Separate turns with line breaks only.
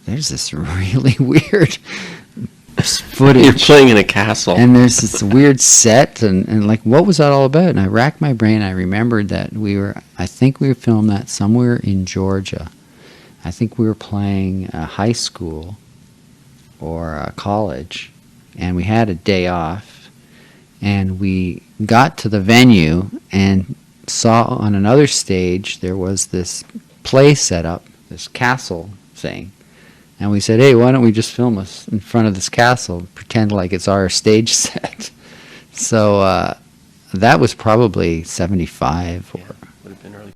there's this really weird footage.
You're playing in a castle.
And there's this weird set, and like, what was that all about? And I racked my brain. I remembered that I think we were filmed that somewhere in Georgia. I think we were playing a high school or a college, and we had a day off, and we got to the venue and saw on another stage there was this play set up, this castle thing. And we said, hey, why don't we just film us in front of this castle, pretend like it's our stage set. So that was probably 75 or
Would have been early